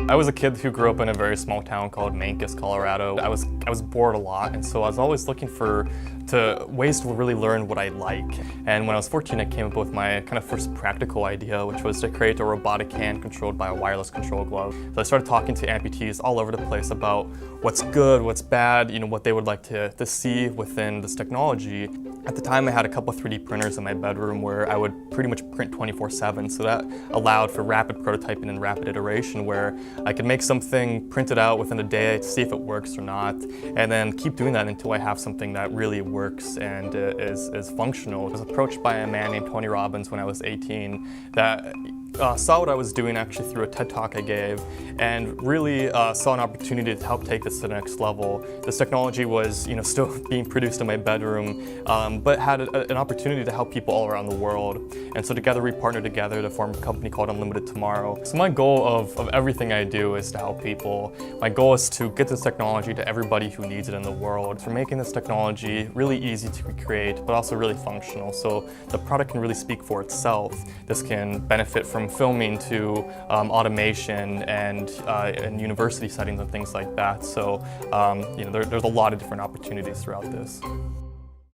I was a kid who grew up in a very small town called Mancos, Colorado. I was bored a lot, and so I was always looking for ways to really learn what I like. And when I was 14, I came up with my kind of first practical idea, which was to create a robotic hand controlled by a wireless control glove. So I started talking to amputees all over the place about what's good, what's bad, what they would like to see within this technology. At the time, I had a couple of 3D printers in my bedroom where I would pretty much print 24/7, so that allowed for rapid prototyping and rapid iteration, where I could make something, print it out within a day to see if it works or not, and then keep doing that until I have something that really works and is functional. I was approached by a man named Tony Robbins when I was 18 that saw what I was doing actually through a TED Talk I gave, and really saw an opportunity to help take this to the next level. This technology was still being produced in my bedroom, but had an opportunity to help people all around the world. And so together we partnered together to form a company called Unlimited Tomorrow. So my goal of everything I do is to help people. My goal is to get this technology to everybody who needs it in the world. For making this technology really easy to create, but also really functional, so the product can really speak for itself. This can benefit from filming to automation and university settings and things like that. So there's a lot of different opportunities throughout this.